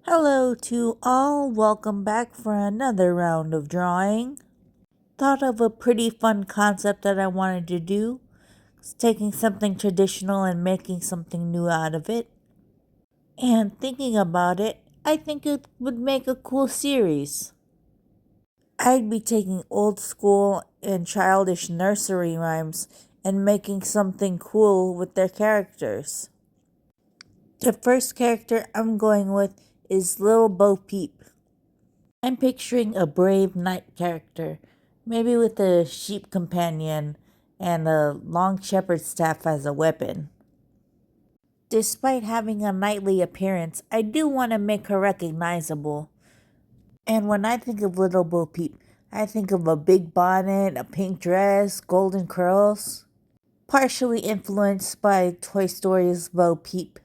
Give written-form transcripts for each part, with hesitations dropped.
Hello to all, welcome back for another round of drawing. Thought of a pretty fun concept that I wanted to do. It's taking something traditional and making something new out of it. And thinking about it, I think it would make a cool series. I'd be taking old school and childish nursery rhymes and making something cool with their characters. The first character I'm going with is Little Bo Peep. I'm picturing a brave knight character, maybe with a sheep companion and a long shepherd's staff as a weapon. Despite having a knightly appearance, I do want to make her recognizable. And when I think of Little Bo Peep, I think of a big bonnet, a pink dress, golden curls, partially influenced by Toy Story's Bo Peep.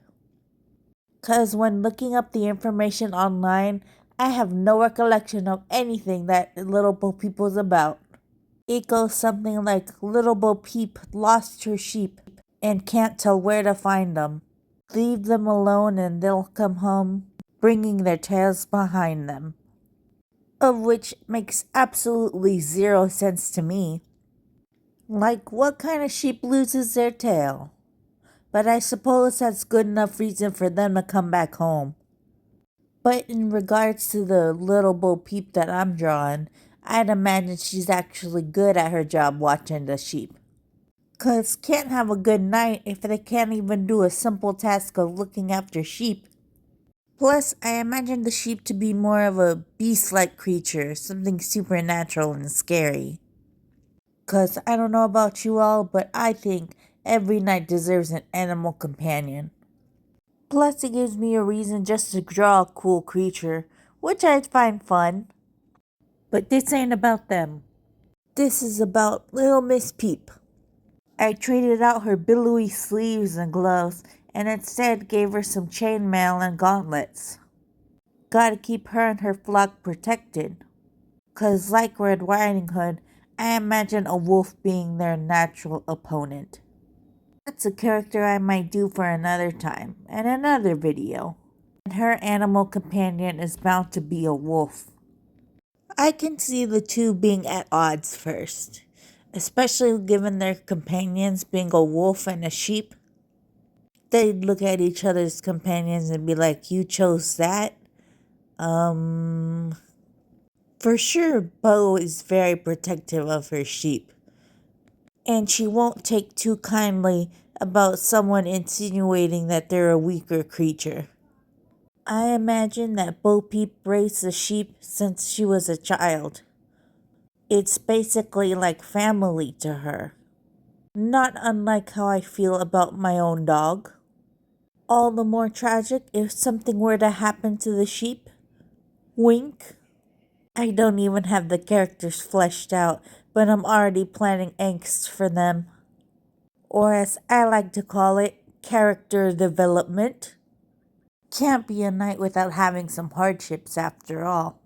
Cause when looking up the information online, I have no recollection of anything that Little Bo Peep was about. It goes something like Little Bo Peep lost her sheep and can't tell where to find them. Leave them alone and they'll come home, bringing their tails behind them. Of which makes absolutely zero sense to me. Like, what kind of sheep loses their tail? But I suppose that's good enough reason for them to come back home. But in regards to the Little Bo Peep that I'm drawing, I'd imagine she's actually good at her job watching the sheep. 'Cause can't have a good night if they can't even do a simple task of looking after sheep. Plus, I imagine the sheep to be more of a beast-like creature, something supernatural and scary. 'Cause I don't know about you all, but I think every knight deserves an animal companion. Plus, it gives me a reason just to draw a cool creature, which I find fun. But this ain't about them. This is about little Miss Peep. I traded out her billowy sleeves and gloves and instead gave her some chainmail and gauntlets. Gotta keep her and her flock protected. 'Cause like Red Riding Hood, I imagine a wolf being their natural opponent. That's a character I might do for another time and another video. And her animal companion is bound to be a wolf. I can see the two being at odds first, especially given their companions being a wolf and a sheep. They'd look at each other's companions and be like, "You chose that?" For sure, Bo is very protective of her sheep, and she won't take too kindly about someone insinuating that they're a weaker creature. I imagine that Bo Peep raised the sheep since she was a child. It's basically like family to her. Not unlike how I feel about my own dog. All the more tragic if something were to happen to the sheep. Wink. I don't even have the characters fleshed out, but I'm already planning angst for them. Or as I like to call it, character development. Can't be a knight without having some hardships after all.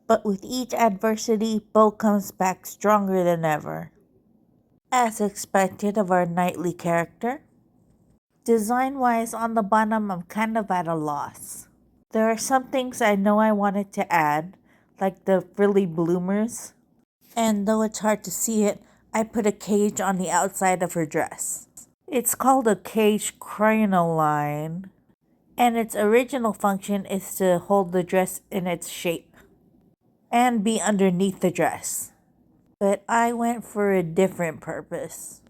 But with each adversity, Bo comes back stronger than ever. As expected of our knightly character. Design-wise, on the bottom, I'm kind of at a loss. There are some things I know I wanted to add, like the frilly bloomers. And though it's hard to see it, I put a cage on the outside of her dress. It's called a cage crinoline, and its original function is to hold the dress in its shape and be underneath the dress. But I went for a different purpose.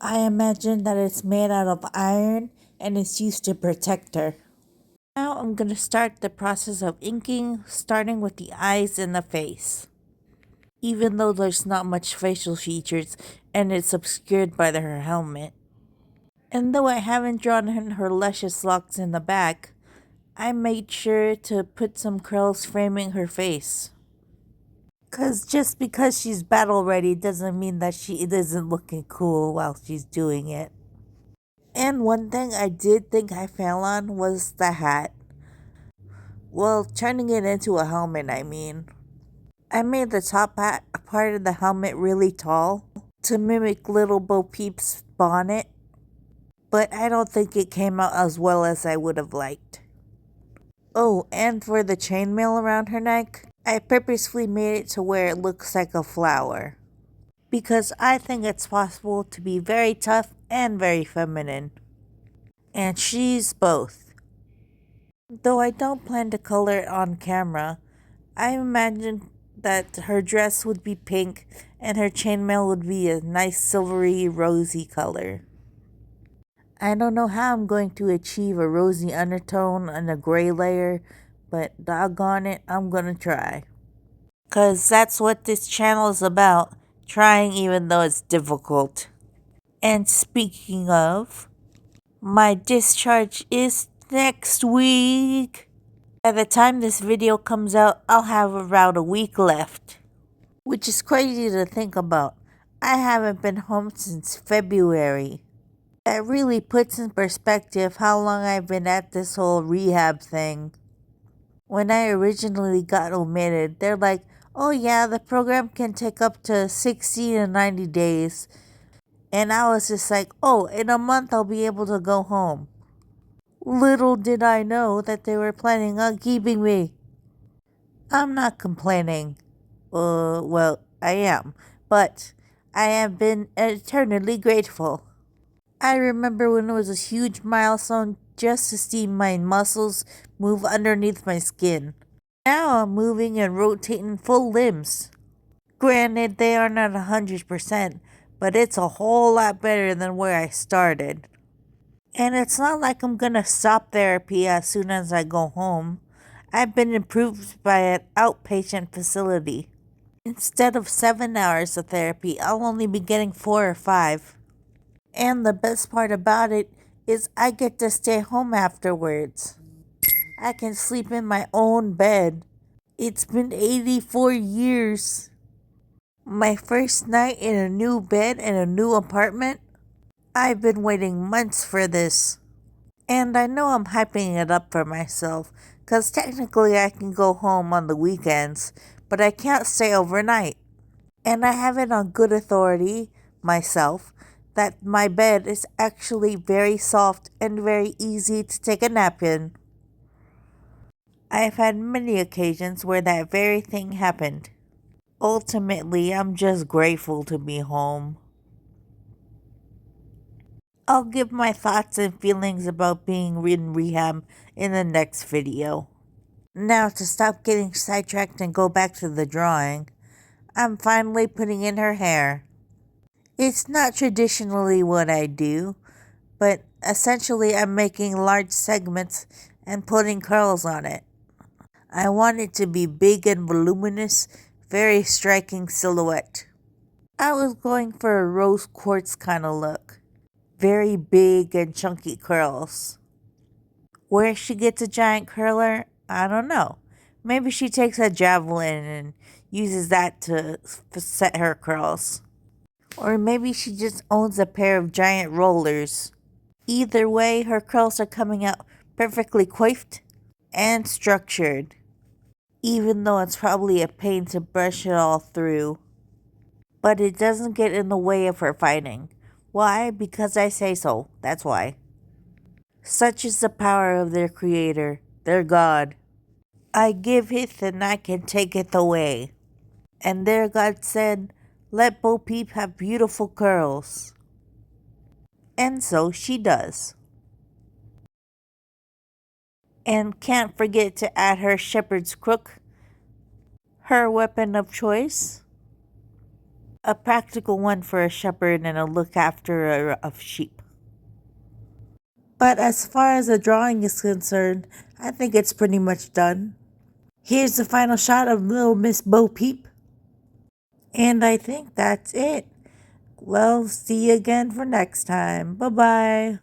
I imagine that it's made out of iron and is used to protect her. Now I'm going to start the process of inking, starting with the eyes and the face. Even though there's not much facial features and it's obscured by her helmet. And though I haven't drawn in her luscious locks in the back, I made sure to put some curls framing her face. 'Cause just because she's battle ready doesn't mean that she isn't looking cool while she's doing it. And one thing I did think I fell on was the hat. Well, turning it into a helmet, I mean. I made the top part of the helmet really tall to mimic Little Bo Peep's bonnet, but I don't think it came out as well as I would have liked. Oh, and for the chainmail around her neck, I purposefully made it to where it looks like a flower. Because I think it's possible to be very tough and very feminine. And she's both. Though I don't plan to color it on camera, I imagine that her dress would be pink and her chainmail would be a nice silvery rosy color. I don't know how I'm going to achieve a rosy undertone and a gray layer, but doggone it, I'm gonna try. Cause that's what this channel is about, trying even though it's difficult. And speaking of, my discharge is next week. By the time this video comes out, I'll have around a week left. Which is crazy to think about. I haven't been home since February. That really puts in perspective how long I've been at this whole rehab thing. When I originally got admitted, they're like, oh yeah, the program can take up to 60 to 90 days. And I was just like, oh, in a month I'll be able to go home. Little did I know that they were planning on keeping me. I'm not complaining. Well, I am. But I have been eternally grateful. I remember when it was a huge milestone just to see my muscles move underneath my skin. Now I'm moving and rotating full limbs. Granted, they are not 100%, but it's a whole lot better than where I started. And it's not like I'm gonna stop therapy as soon as I go home. I've been approved by an outpatient facility. Instead of 7 hours of therapy, I'll only be getting 4 or 5. And the best part about it is I get to stay home afterwards. I can sleep in my own bed. It's been 84 years. My first night in a new bed in a new apartment. I've been waiting months for this. And I know I'm hyping it up for myself, because technically I can go home on the weekends, but I can't stay overnight. And I have it on good authority, myself, that my bed is actually very soft and very easy to take a nap in. I've had many occasions where that very thing happened. Ultimately, I'm just grateful to be home. I'll give my thoughts and feelings about being in rehab in the next video. Now, to stop getting sidetracked and go back to the drawing, I'm finally putting in her hair. It's not traditionally what I do, but essentially I'm making large segments and putting curls on it. I want it to be big and voluminous, very striking silhouette. I was going for a rose quartz kind of look. Very big and chunky curls. Where she gets a giant curler, I don't know. Maybe she takes a javelin and uses that to set her curls. Or maybe she just owns a pair of giant rollers. Either way, her curls are coming out perfectly coiffed and structured. Even though it's probably a pain to brush it all through. But it doesn't get in the way of her fighting. Why? Because I say so. That's why. Such is the power of their creator, their God. I give it and I can take it away. And their God said, let Bo Peep have beautiful curls. And so she does. And can't forget to add her shepherd's crook, her weapon of choice. A practical one for a shepherd and a look after of sheep. But as far as the drawing is concerned, I think it's pretty much done. Here's the final shot of little Miss Bo Peep. And I think that's it. Well, see you again for next time. Bye-bye.